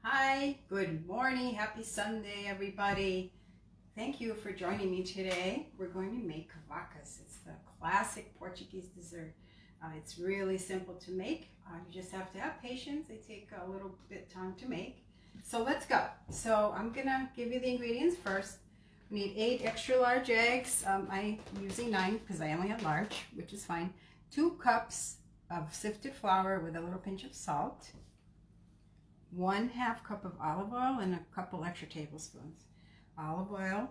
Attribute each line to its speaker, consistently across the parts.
Speaker 1: Hi, good morning, happy Sunday everybody. Thank you for joining me today. We're going to make cavacas. It's the classic Portuguese dessert. It's really simple to make. You just have to have patience. They take a little bit time to make. So let's go. So I'm gonna give you the ingredients first. We need 8 extra large eggs. I'm using 9 because I only have large, which is fine. 2 cups of sifted flour with a little pinch of salt. 1/2 cup of olive oil and a couple extra tablespoons. Olive oil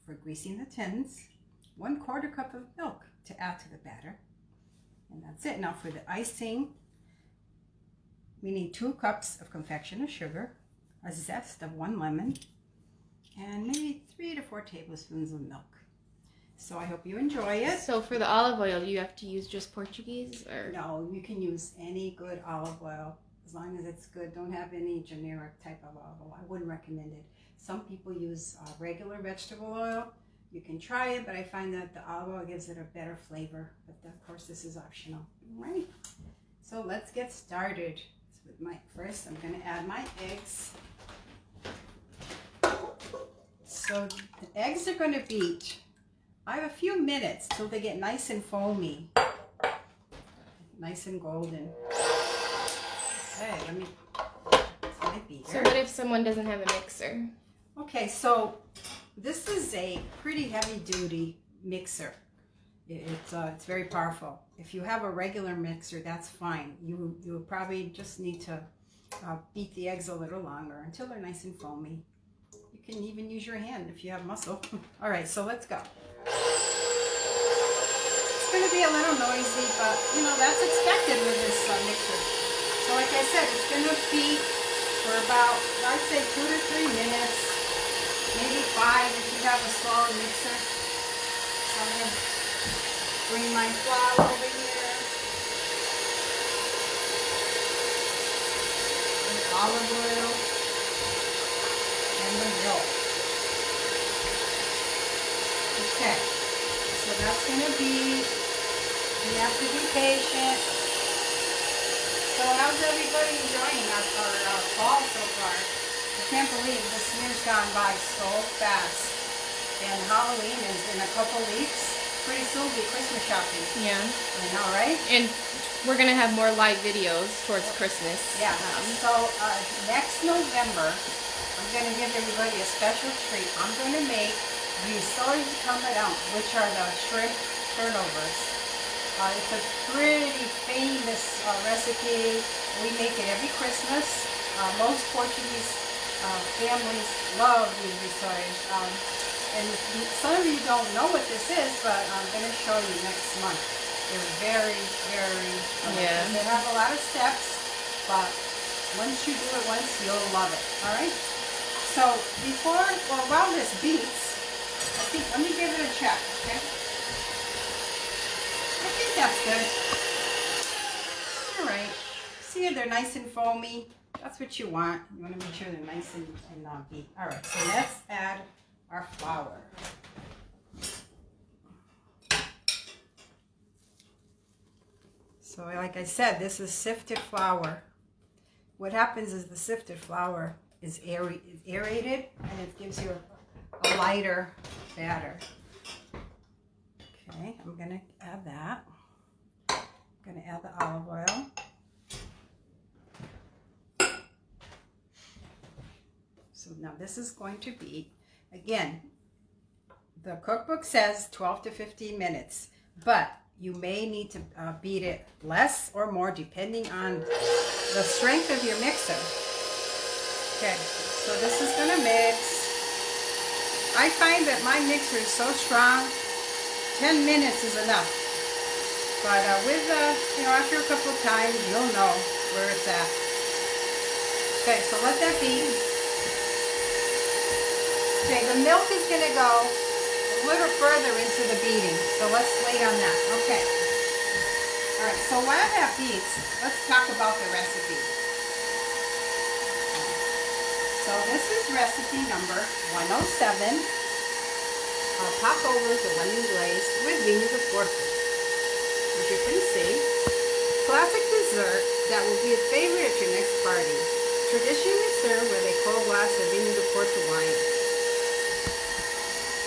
Speaker 1: for greasing the tins. 1/4 cup of milk to add to the batter. And that's it. Now for the icing, we need 2 cups of confectioner sugar, a zest of 1 lemon, and maybe 3 to 4 tablespoons of milk. So I hope you enjoy it.
Speaker 2: So for the olive oil, you have to use just Portuguese, or?
Speaker 1: No, you can use any good olive oil. As long as it's good, don't have any generic type of olive oil. I wouldn't recommend it. Some people use regular vegetable oil. You can try it, but I find that the olive oil gives it a better flavor. But of course, this is optional. All right. So let's get started. First, I'm going to add my eggs. So the eggs are going to beat. I have a few minutes till they get nice and foamy, nice and golden. Okay, let me.
Speaker 2: So what if someone doesn't have a mixer?
Speaker 1: Okay, so this is a pretty heavy-duty mixer. It's very powerful. If you have a regular mixer, that's fine. You probably just need to beat the eggs a little longer until they're nice and foamy. You can even use your hand if you have muscle. All right, so let's go. It's going to be a little noisy, but you know that's expected with this mixer. So like I said, it's going to beat for about, I'd say 2 to 3 minutes, maybe 5 if you have a smaller mixer. So I'm going to bring my flour over here. The olive oil and the milk. Okay, so that's going to be, you have to be patient. So how's everybody enjoying our fall so far? I can't believe this year's gone by so fast. And Halloween is in a couple weeks. Pretty soon will be Christmas shopping.
Speaker 2: Yeah.
Speaker 1: I know, right?
Speaker 2: And we're going to have more live videos towards Christmas.
Speaker 1: Yeah. So next November, I'm going to give everybody a special treat. I'm going to make these stories coming out, which are the shrimp turnovers. It's a pretty famous recipe. We make it every Christmas. Most Portuguese families love these rissoles. And some of you don't know what this is, but I'm going to show you next month. They're very, very They have a lot of steps, but once you do it once, you'll love it. All right? So while this beats, let me give it a check, okay? I think that's good. All right. See, they're nice and foamy. That's what you want. You want to make sure they're nice and beat. All right, so let's add our flour. So like I said, this is sifted flour. What happens is the sifted flour is aerated and it gives you a lighter batter. Okay, I'm going to add that. I'm going to add the olive oil. So now this is going to be, again, the cookbook says 12 to 15 minutes, but you may need to beat it less or more depending on the strength of your mixer. Okay, so this is going to mix. I find that my mixer is so strong, 10 minutes is enough. But after a couple of times, you'll know where it's at. Okay, so let that beat. Okay, the milk is going to go a little further into the beating, so let's wait on that. Okay. All right, so while that beats, let's talk about the recipe. So this is recipe number 107. Popovers of lemon glaze with vinho de Porto. As you can see, classic dessert that will be a favorite at your next party. Traditionally mixer with a cold glass of vinho de Portugal.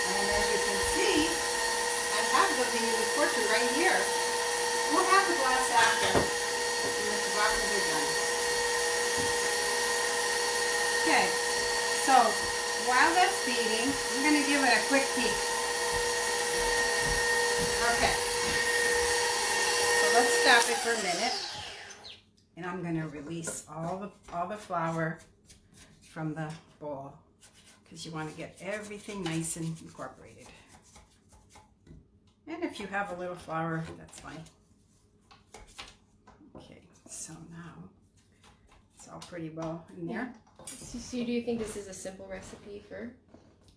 Speaker 1: And as you can see, I have the vinho de Portugal right here. We'll have the glass after when the Cavacas are done. Okay, so while that's beating, I'm going to give it a quick peek. Okay, so let's stop it for a minute, and I'm going to release all the flour from the bowl because you want to get everything nice and incorporated. And if you have a little flour, that's fine. Okay, so now it's all pretty well in there.
Speaker 2: So do you think this is a simple recipe for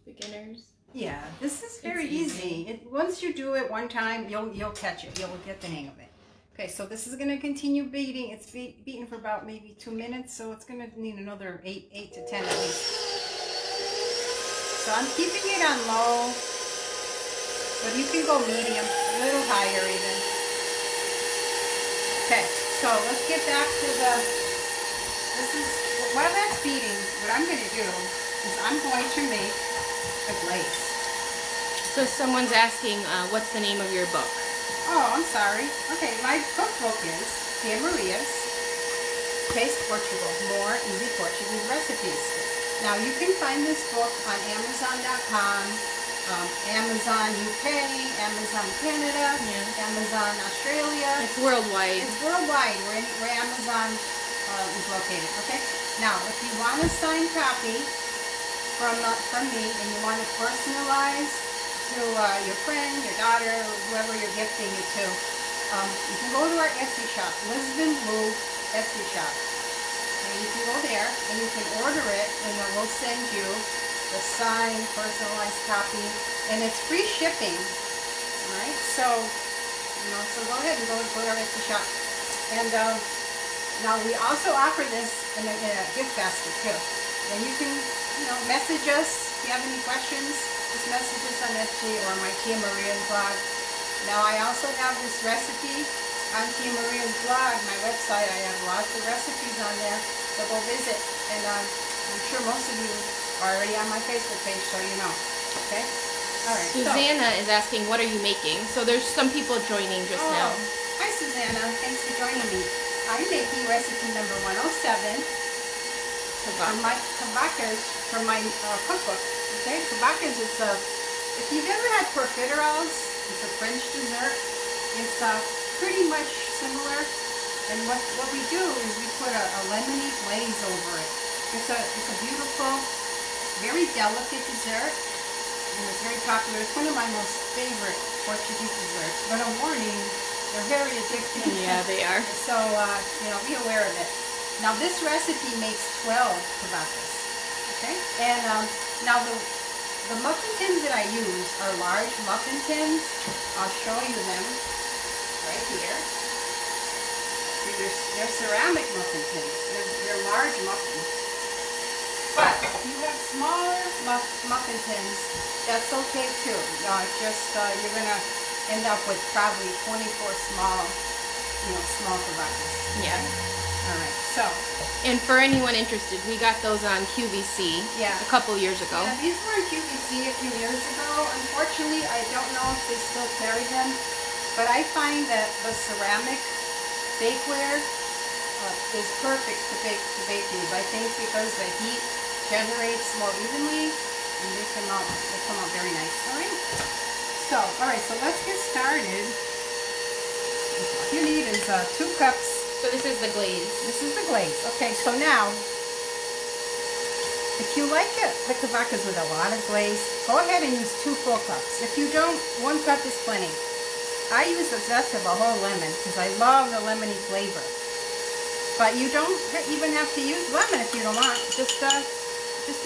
Speaker 2: beginners?
Speaker 1: Yeah, this is very easy. Once you do it one time, you'll catch it. You'll get the hang of it. Okay, so this is going to continue beating. It's beaten for about maybe 2 minutes, so it's going to need another 8 to 10 at least. So I'm keeping it on low, but you can go medium, a little higher even. Okay, so let's get back to while that's beating, what I'm going to do is I'm going to make a glaze.
Speaker 2: So someone's asking, what's the name of your book?
Speaker 1: Oh, I'm sorry. Okay, my cookbook is Tia Maria's Taste Portugal, More Easy Portuguese Recipes. Now you can find this book on Amazon.com, Amazon UK, Amazon Canada, Amazon Australia.
Speaker 2: It's worldwide.
Speaker 1: It's worldwide where Amazon is located. Okay. Now, if you want a signed copy from me, and you want it personalized to your friend, your daughter, whoever you're gifting it to, you can go to our Etsy shop, Lisbon Blue Etsy shop. And you can go there and you can order it, and then we'll send you the signed, personalized copy, and it's free shipping. All right, so so go ahead and go to our Etsy shop. And now we also offer this in a gift basket too. And you can, message us if you have any questions. Just message us on Etsy or my Tia Maria's blog. Now I also have this recipe on Tia Maria's blog, my website. I have lots of recipes on there, so go visit. And I'm sure most of you are already on my Facebook page, so you know. Okay? All right.
Speaker 2: Susanna is asking, what are you making? So there's some people joining just now.
Speaker 1: Hi Susanna, thanks for joining me. I'm making recipe number 107 for my Cavacas, for my cookbook. Okay, Cavacas is if you've ever had profiteroles, it's a French dessert. It's pretty much similar. And what we do is we put a lemony glaze over it. It's a beautiful, very delicate dessert, and it's very popular. It's one of my most favorite Portuguese desserts. But a warning, they're very addictive.
Speaker 2: Yeah, they are.
Speaker 1: So, be aware of it. Now, this recipe makes 12 Cavacas. Okay? And now the muffin tins that I use are large muffin tins. I'll show you them right here. They're ceramic muffin tins. They're large muffins. But if you have smaller muffin tins, that's okay too. You're gonna end up with probably 24 small Cavacas.
Speaker 2: Yeah.
Speaker 1: All right. So.
Speaker 2: And for anyone interested, we got those on QVC a couple years ago.
Speaker 1: Yeah, these were on QVC a few years ago. Unfortunately, I don't know if they still carry them, but I find that the ceramic bakeware is perfect to bake these. I think because the heat generates more evenly, and they come out very nice. All right. So let's get started. What you need is 2 cups.
Speaker 2: So this is the glaze.
Speaker 1: This is the glaze. Okay, so now, if you like the Cavacas with a lot of glaze, go ahead and use 2 full cups. If you don't, 1 cup is plenty. I use the zest of a whole lemon because I love the lemony flavor. But you don't even have to use lemon if you don't want. Just do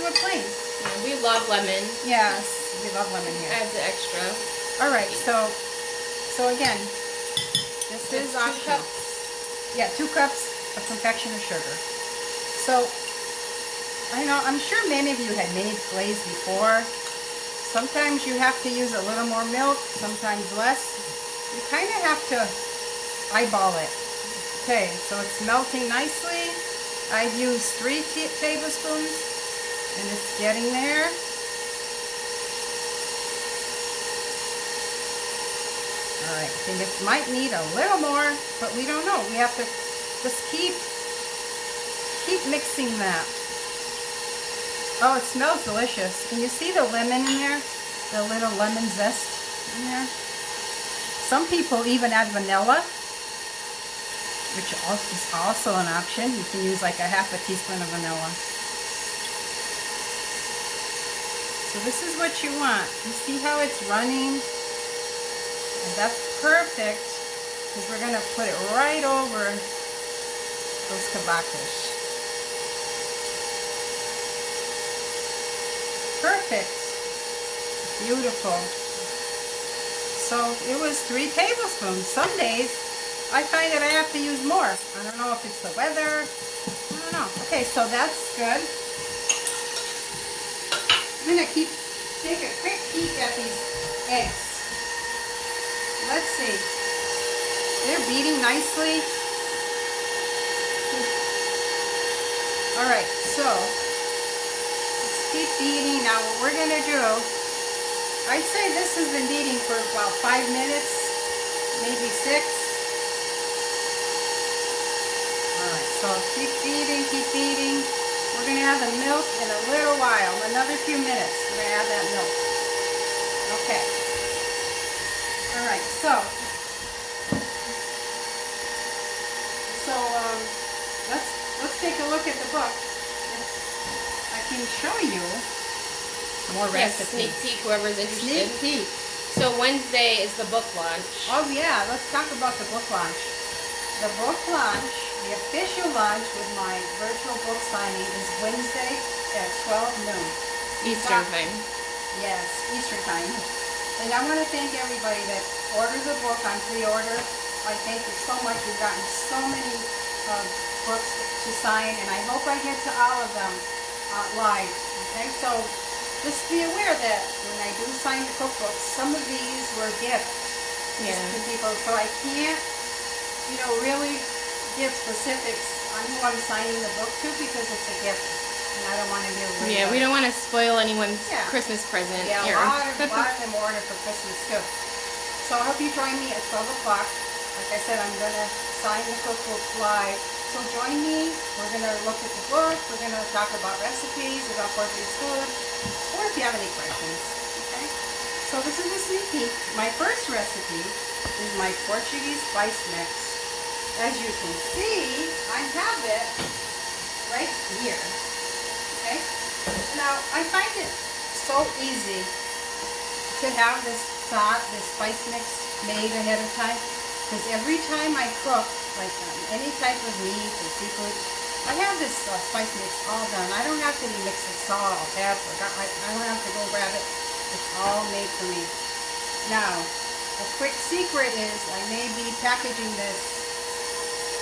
Speaker 1: it plain.
Speaker 2: Yeah, we love lemon.
Speaker 1: Yes, we love lemon here.
Speaker 2: Adds extra.
Speaker 1: All right, so again, this is
Speaker 2: 2
Speaker 1: optional.
Speaker 2: cups.
Speaker 1: Yeah, 2 cups of confectioner sugar. So, I'm sure many of you had made glaze before. Sometimes you have to use a little more milk, sometimes less. You kind of have to eyeball it. Okay, so it's melting nicely. I've used 3 tablespoons, and it's getting there. All right, I think it might need a little more, but we don't know. We have to just keep mixing that. Oh, it smells delicious. Can you see the lemon in there? The little lemon zest in there. Some people even add vanilla, which is also an option. You can use like a half a teaspoon of vanilla. So this is what you want. You see how it's running? And that's perfect, because we're going to put it right over those cavacas. Perfect. Beautiful. So it was 3 tablespoons. Some days I find that I have to use more. I don't know if it's the weather. I don't know. Okay, so that's good. I'm going to take a quick peek at these eggs. Let's see. They're beating nicely. All right, so let's keep beating. Now what we're gonna do, I'd say this has been beating for about 5 minutes, maybe 6. All right, so keep beating, keep beating. We're gonna add the milk in a little while, another few minutes. We're gonna add that milk. Okay. All right, so let's take a look at the book. I can show you more recipes.
Speaker 2: Sneak peek, whoever's interested.
Speaker 1: Sneak peek.
Speaker 2: So Wednesday is the book launch.
Speaker 1: Oh yeah, let's talk about the book launch. The book launch, the official launch with my virtual book signing is Wednesday at 12 noon.
Speaker 2: Eastern time.
Speaker 1: Yes, Eastern time. And I want to thank everybody that ordered the book on pre-order. I thank you so much. We've gotten so many books to sign, and I hope I get to all of them live. Okay, so just be aware that when I do sign the cookbooks, some of these were gifts to people, so I can't, really give specifics on who I'm signing the book to because it's a gift. And I don't want to give away.
Speaker 2: Yeah, we don't want to spoil anyone's Christmas present.
Speaker 1: Yeah,
Speaker 2: here.
Speaker 1: a lot of them order for Christmas too. So I hope you join me at 12 o'clock. Like I said, I'm going to sign the cookbook live. So join me. We're going to look at the book. We're going to talk about recipes, about Portuguese food, or if you have any questions. Okay? So this is a sneak peek. My first recipe is my Portuguese spice mix. As you can see, I have it right here. Okay. Now I find it so easy to have this spice mix made ahead of time, because every time I cook, like any type of meat or seafood, I have this spice mix all done. I don't have to be mixing salt, pepper. I don't have to go grab it. It's all made for me. Now, a quick secret is I may be packaging this.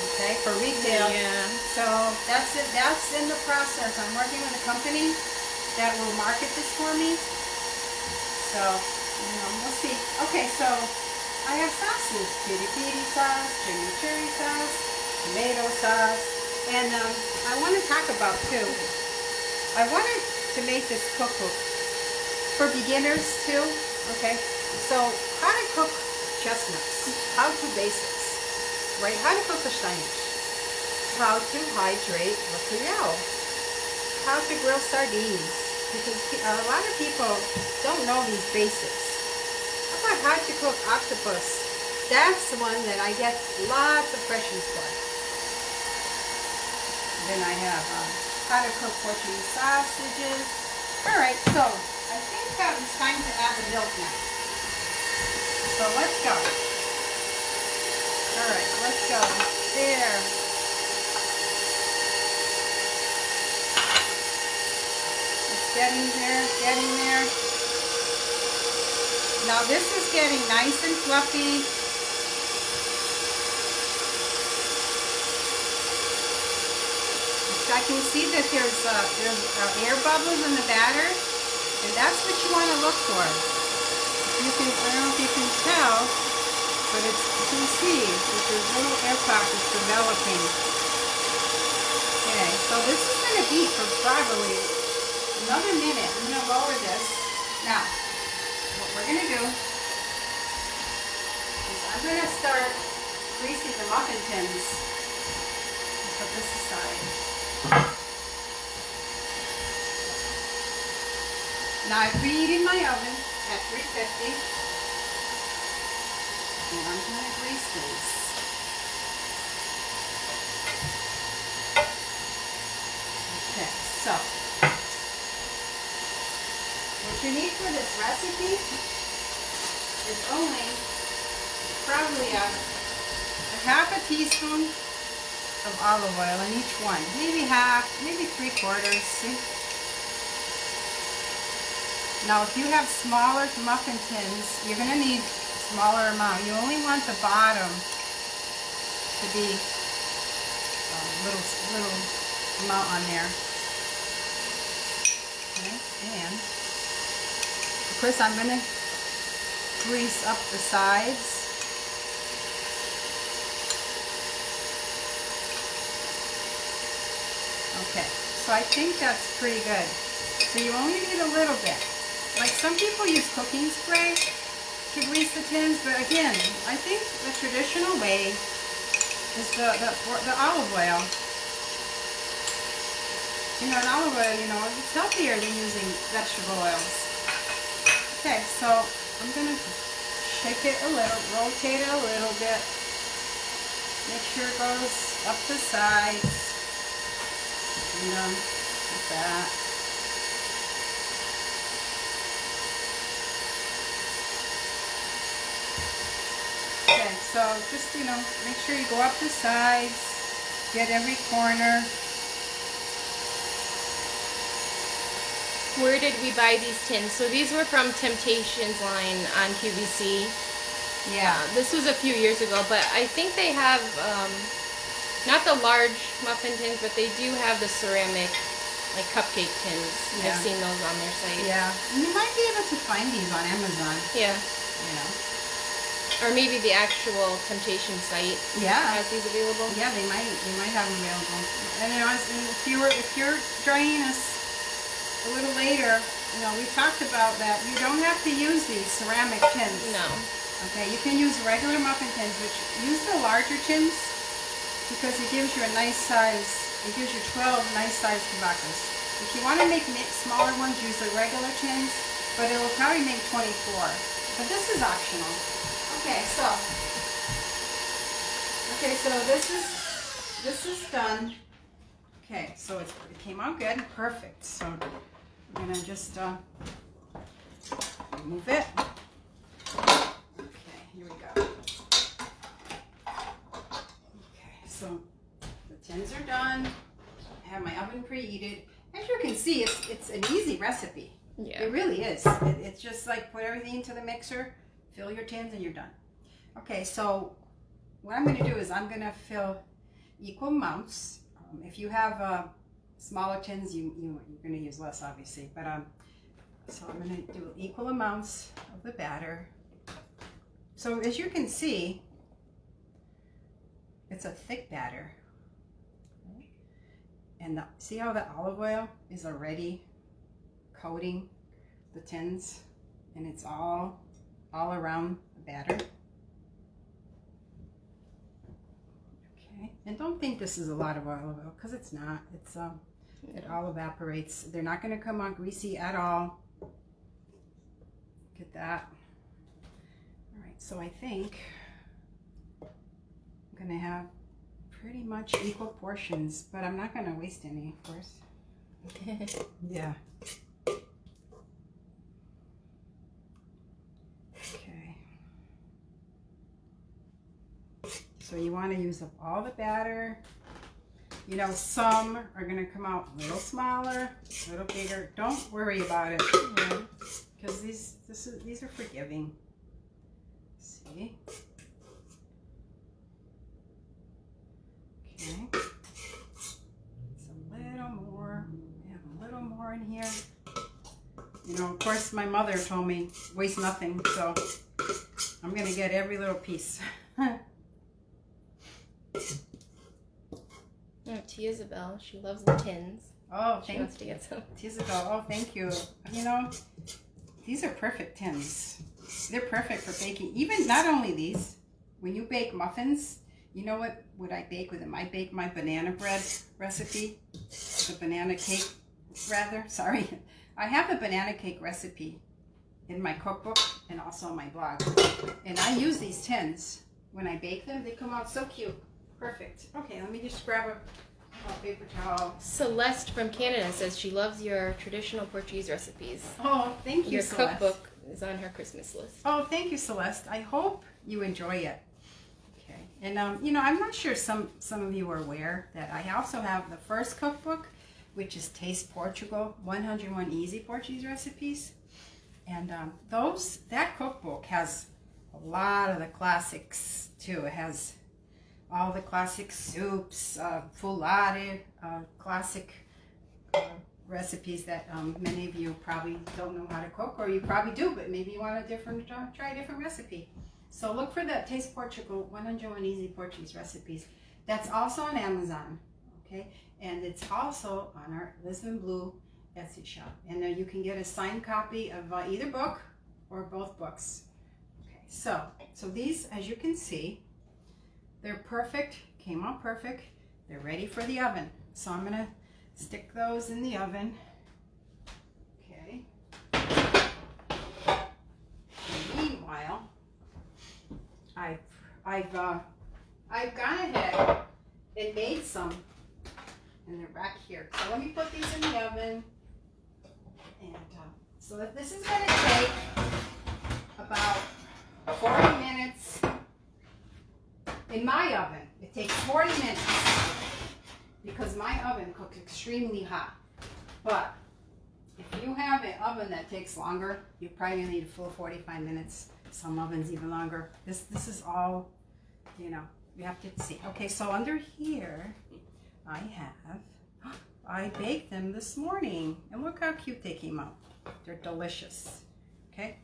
Speaker 1: Okay, for retail.
Speaker 2: Yeah.
Speaker 1: So that's it. That's in the process. I'm working with a company that will market this for me. So, we'll see. Okay, so I have sauces: piri sauce, chimichurri sauce, tomato sauce, and I want to talk about too. I wanted to make this cookbook for beginners too. Okay, so how to cook chestnuts, how to basics. Right, how to cook a Spanish, how to hydrate profiterole, how to grill sardines, because a lot of people don't know these basics. How about how to cook octopus? That's the one that I get lots of questions for. Then I have how to cook Portuguese sausages. Alright, so I think it's time to add the milk now. So let's go. Alright, let's go. There. It's getting there, getting there. Now this is getting nice and fluffy. I can see that there's air bubbles in the batter, and that's what you want to look for. I don't know if you can tell, but you can see that there's little air pockets developing. Okay. Okay, so this is going to be for probably another minute. I'm going to lower this. Now, what we're going to do is I'm going to start greasing the muffin tins. Put this aside. Now I preheated my oven at 350. And I'm going to grease these. Okay, so what you need for this recipe is only probably a half a teaspoon of olive oil in each one. Maybe half, maybe 3/4. See? Now if you have smaller muffin tins, you're going to need a smaller amount. You only want the bottom to be a little amount on there. Okay, and of course I'm going to grease up the sides. Okay, so I think that's pretty good. So you only need a little bit. Like some people use cooking spray to grease the tins, but again, I think the traditional way is the olive oil. You know, an olive oil, you know, it's healthier than using vegetable oils. Okay, so I'm going to shake it a little, rotate it a little bit. Make sure it goes up the sides. You know, like that. Okay, so just, you know, make sure you go up the sides, get every corner.
Speaker 2: Where did we buy these tins? So these were from Temptations line on QVC.
Speaker 1: Yeah.
Speaker 2: This was a few years ago, but I think they have, not the large muffin tins, but they do have the ceramic, like cupcake tins.
Speaker 1: Yeah.
Speaker 2: I've seen those on their site.
Speaker 1: Yeah. And you might be able to find these on Amazon.
Speaker 2: Yeah.
Speaker 1: You know.
Speaker 2: Or maybe the actual Temptation site has these available.
Speaker 1: Yeah, they might have them available. And you know, if you're joining us a little later, you know, we talked about that you don't have to use these ceramic tins.
Speaker 2: No.
Speaker 1: Okay, you can use regular muffin tins, which use the larger tins because it gives you a nice size. It gives you 12 nice sized Cavacas. If you want to make smaller ones, use the regular tins, but it will probably make 24. But this is optional. Okay, so this is done. Okay, so it came out good, perfect. So I'm gonna just remove it. Okay, here we go. Okay, so the tins are done. I have my oven preheated. As you can see, it's an easy recipe.
Speaker 2: Yeah.
Speaker 1: It really is. It's just like put everything into the mixer, fill your tins, and you're done. Okay, so what I'm going to do is I'm going to fill equal amounts. If you have smaller tins, you're going to use less, obviously. But so I'm going to do equal amounts of the batter. So as you can see, it's a thick batter. And see how the olive oil is already coating the tins, and it's all around the batter. Okay, and don't think this is a lot of olive oil, because it's not. It's it all evaporates. They're not going to come out greasy at all. Look at that. All right, so I think I'm going to have pretty much equal portions, but I'm not going to waste any, of course. Yeah. Okay. So you want to use up all the batter. You know, some are going to come out a little smaller, a little bigger. Don't worry about it, because these are forgiving. See? Okay. It's a little more. We have a little more in here. You know, of course, my mother told me waste nothing, so I'm gonna get every little piece.
Speaker 2: Oh, Tia Isabel. She loves the tins.
Speaker 1: Oh,
Speaker 2: She wants to get some.
Speaker 1: Isabel, oh, thank you. You know, these are perfect tins. They're perfect for baking. Even not only these, when you bake muffins, you know what I bake with them? I bake my banana bread recipe, the banana cake, rather. Sorry. I have a banana cake recipe in my cookbook and also on my blog. And I use these tins when I bake them. They come out so cute. Perfect. Okay, let me just grab a paper towel.
Speaker 2: Celeste from Canada says she loves your traditional Portuguese recipes.
Speaker 1: Oh, thank you,
Speaker 2: Your
Speaker 1: Celeste.
Speaker 2: cookbook is on her Christmas list.
Speaker 1: Oh, thank you, Celeste. I hope you enjoy it. Okay. And, you know, I'm not sure some of you are aware that I also have the first cookbook, which is Taste Portugal, 101 Easy Portuguese Recipes. And that cookbook has a lot of the classics, too. It has all the classic soups, foulade, classic recipes that many of you probably don't know how to cook, or you probably do, but maybe you want a try a different recipe. So look for that Taste Portugal 101 Easy Portuguese Recipes. That's also on Amazon, okay? And it's also on our Lisbon Blue Etsy shop. And you can get a signed copy of either book or both books. Okay, so these, as you can see, they're perfect, came out perfect. They're ready for the oven. So I'm gonna stick those in the oven. Okay. And meanwhile, I've gone ahead and made some, and they're back here. So let me put these in the oven. And so this is going to take about 40 minutes. In my oven, it takes 40 minutes because my oven cooks extremely hot. But if you have an oven that takes longer, you probably need a full 45 minutes. Some ovens even longer. This is all, you know, you have to see. Okay, so under here, I baked them this morning, and look how cute they came out. They're delicious. Okay,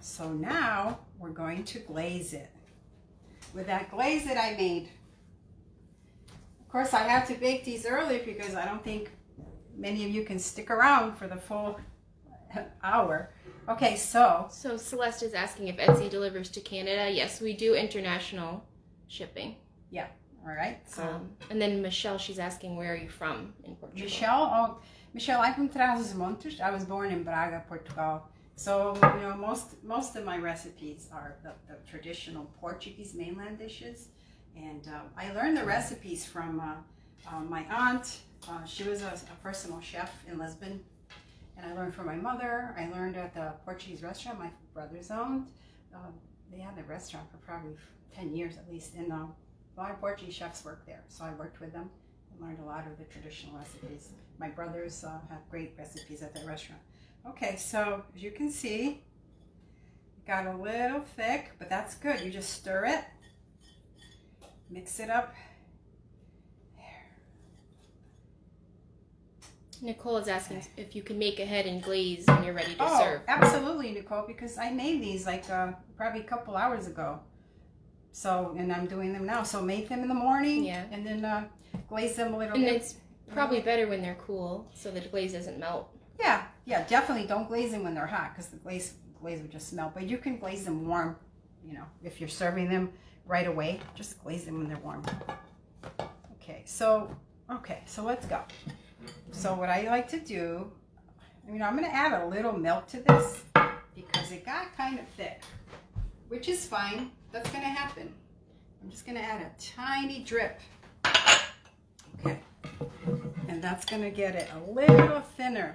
Speaker 1: so now we're going to glaze it with that glaze that I made. Of course, I had to bake these early because I don't think many of you can stick around for the full hour. Okay, so
Speaker 2: Celeste is asking if Etsy delivers to Canada. Yes, we do international shipping.
Speaker 1: Yeah. All right. So
Speaker 2: and then Michelle, she's asking, where are you from in Portugal?
Speaker 1: Michelle, I'm from Trás-os-Montes. I was born in Braga, Portugal. So you know, most of my recipes are the traditional Portuguese mainland dishes, and I learned the recipes from my aunt. She was a personal chef in Lisbon, and I learned from my mother. I learned at the Portuguese restaurant my brothers owned. They had a restaurant for probably 10 years at least, and a lot of Portuguese chefs worked there, so I worked with them and learned a lot of the traditional recipes. My brothers have great recipes at that restaurant. Okay, so as you can see, it got a little thick, but that's good. You just stir it, mix it up.
Speaker 2: Nicole is asking if you can make ahead and glaze when you're ready to serve.
Speaker 1: Absolutely, Nicole, because I made these like probably a couple hours ago. So, and I'm doing them now. So make them in the morning, and then glaze them a little bit.
Speaker 2: And it's probably better when they're cool, so the glaze doesn't melt.
Speaker 1: Yeah, definitely don't glaze them when they're hot, because the glaze would just melt. But you can glaze them warm, you know, if you're serving them right away. Just glaze them when they're warm. Okay, so let's go. So what I like to do, I'm going to add a little milk to this because it got kind of thick, which is fine. That's going to happen. I'm just going to add a tiny drip. Okay. And that's going to get it a little thinner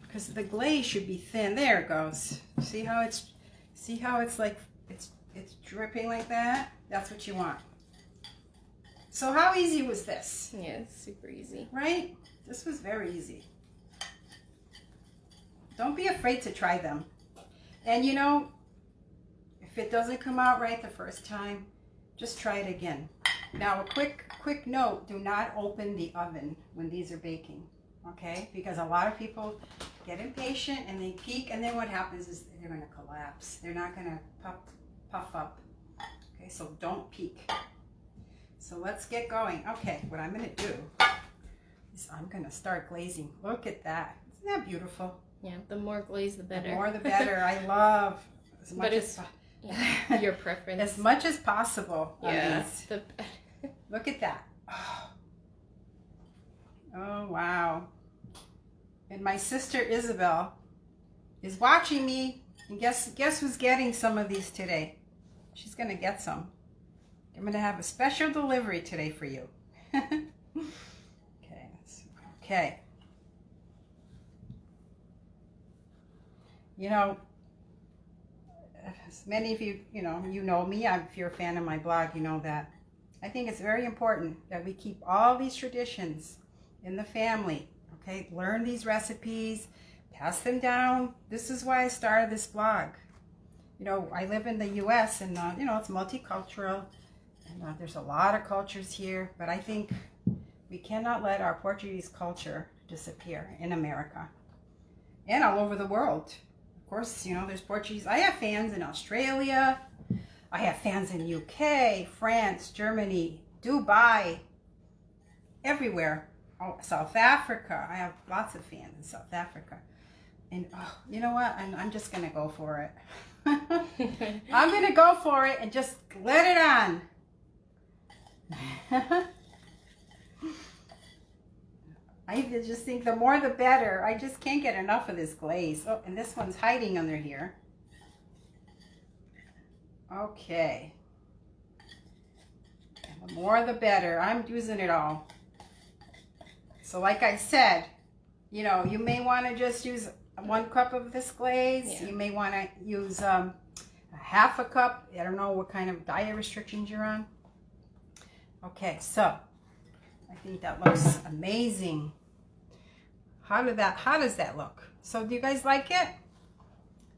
Speaker 1: because the glaze should be thin. There it goes. See how it's like it's dripping like that? That's what you want. So how easy was this?
Speaker 2: Yeah, it's super easy.
Speaker 1: Right? This was very easy. Don't be afraid to try them. And you know, if it doesn't come out right the first time, just try it again. Now a quick note, do not open the oven when these are baking, okay? Because a lot of people get impatient and they peek, and then what happens is they're gonna collapse. They're not gonna puff up, okay? So don't peek. So let's get going. Okay, what I'm gonna do is I'm gonna start glazing. Look at that. Isn't that beautiful?
Speaker 2: Yeah, the more glaze, the better.
Speaker 1: The more the better. I love as much as
Speaker 2: your preference.
Speaker 1: as much as possible.
Speaker 2: Yeah.
Speaker 1: Look at that. Oh wow. And my sister Isabel is watching me. And guess who's getting some of these today? She's gonna get some. I'm gonna have a special delivery today for you. Okay. You know, as many of you, you know me. If you're a fan of my blog, you know that. I think it's very important that we keep all these traditions in the family. Okay, learn these recipes, pass them down. This is why I started this blog. You know, I live in the U.S. and you know, it's multicultural, and there's a lot of cultures here. But I think we cannot let our Portuguese culture disappear in America and all over the world. Of course, you know, there's Portuguese. I have fans in Australia. I have fans in UK, France, Germany, Dubai, everywhere. Oh, South Africa. I have lots of fans in South Africa. And you know what? I'm just going to go for it. I'm going to go for it and just let it on. I just think the more the better. I just can't get enough of this glaze. Oh, and this one's hiding under here. Okay. And the more the better. I'm using it all. So like I said, you know, you may want to just use 1 cup of this glaze. Yeah. You may want to use a half a cup. I don't know what kind of diet restrictions you're on. Okay, so I think that looks amazing. How does that look? So do you guys like it?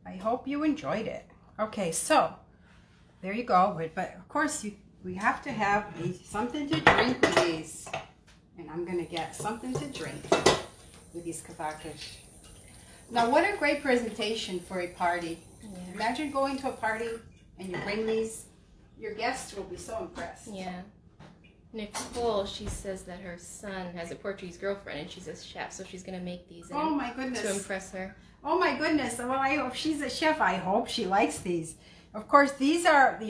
Speaker 1: I hope you enjoyed it. Okay, so there you go. But of course, we have to have something to drink with these. And I'm going to get something to drink with these cavacas. Now, what a great presentation for a party. Yeah. Imagine going to a party and you bring these. Your guests will be so impressed.
Speaker 2: Yeah. Nicole, she says that her son has a Portuguese girlfriend and she's a chef, so she's going to make these
Speaker 1: oh my goodness.
Speaker 2: To impress her.
Speaker 1: Oh my goodness. Well, if she's a chef, I hope she likes these. Of course, these are the,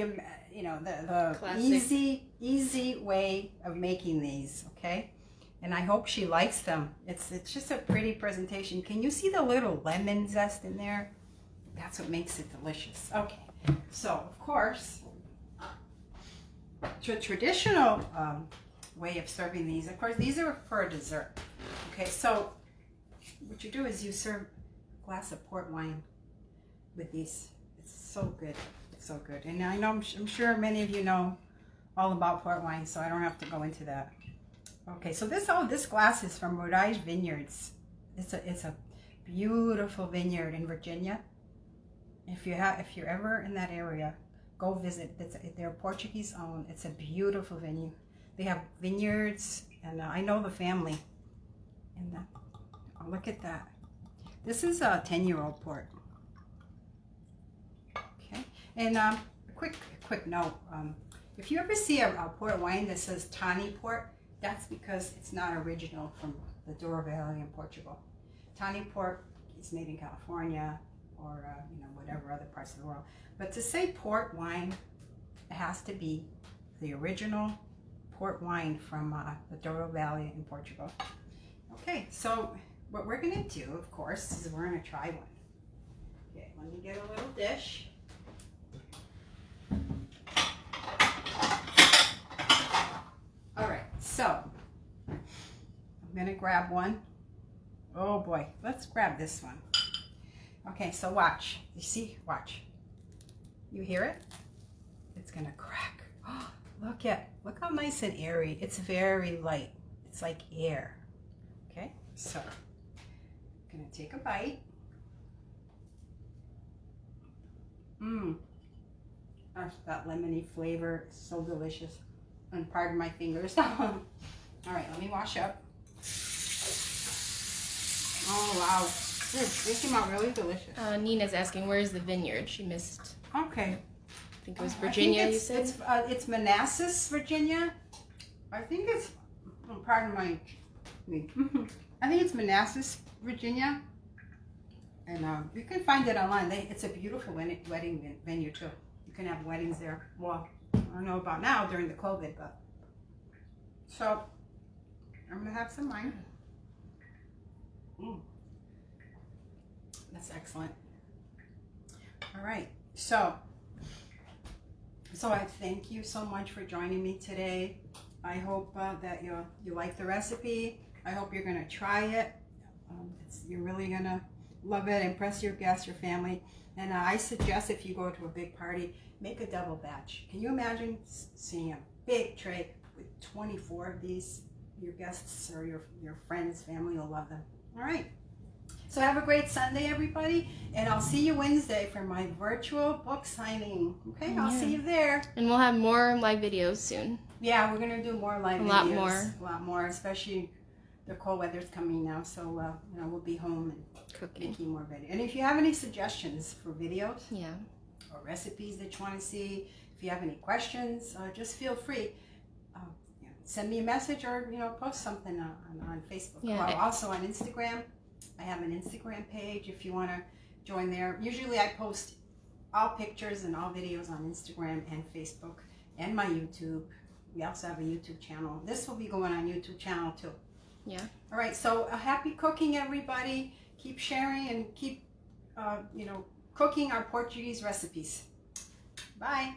Speaker 1: you know, the easy way of making these, okay? And I hope she likes them. It's just a pretty presentation. Can you see the little lemon zest in there? That's what makes it delicious. Okay, so of course, the traditional way of serving these, of course, these are for a dessert. Okay, so what you do is you serve a glass of port wine with these. It's so good. It's so good. And I know, I'm sure many of you know all about port wine, so I don't have to go into that. Okay, so this glass is from Moraes Vineyards. It's a beautiful vineyard in Virginia. If you're ever in that area, go visit. They're Portuguese owned. It's a beautiful venue. They have vineyards, and I know the family. And oh, look at that. This is a 10-year-old port. Okay, and quick note. If you ever see a port wine that says Tawny Port, that's because it's not original from the Douro Valley in Portugal. Tawny Port is made in California or you know, whatever other parts of the world. But to say port wine, it has to be the original port wine from the Douro Valley in Portugal. Okay, so what we're gonna do, of course, is we're gonna try one. Okay, let me get a little dish. All right, so I'm gonna grab one. Oh boy, let's grab this one. Okay, so watch. You see? Watch. You hear it? It's gonna crack. Oh, look how nice and airy. It's very light. It's like air. Okay, so I'm gonna take a bite. That lemony flavor is so delicious. And pardon my fingers. All right, let me wash up. Oh wow, they came out really delicious.
Speaker 2: Nina's asking, where's the vineyard? She missed.
Speaker 1: Okay.
Speaker 2: I think it was Virginia. You said
Speaker 1: it's Manassas, Virginia. I think it's, pardon me. I think it's Manassas, Virginia. And you can find it online. It's a beautiful wedding venue too. You can have weddings there. Well, I don't know about now during the COVID, but. So, I'm going to have some mine. That's excellent. All right. So I thank you so much for joining me today. I hope that you like the recipe. I hope you're going to try it. You're really going to love it, impress your guests, your family. And I suggest if you go to a big party, make a double batch. Can you imagine seeing a big tray with 24 of these? Your guests or your friends, family will love them. All right. So have a great Sunday, everybody, and I'll see you Wednesday for my virtual book signing. Okay, I'll see you there.
Speaker 2: And we'll have more live videos soon.
Speaker 1: Yeah, we're gonna do more live videos. A lot more, especially the cold weather's coming now. So we'll be home and making more videos. And if you have any suggestions for videos, or recipes that you want to see, if you have any questions, just feel free. Send me a message or post something on Facebook.
Speaker 2: Yeah.
Speaker 1: Well, also on Instagram. I have an Instagram page if you want to join there. Usually I post all pictures and all videos on Instagram and Facebook and my YouTube. We also have a YouTube channel. This will be going on YouTube channel too.
Speaker 2: Yeah.
Speaker 1: All right. So happy cooking, everybody. Keep sharing and keep, cooking our Portuguese recipes. Bye.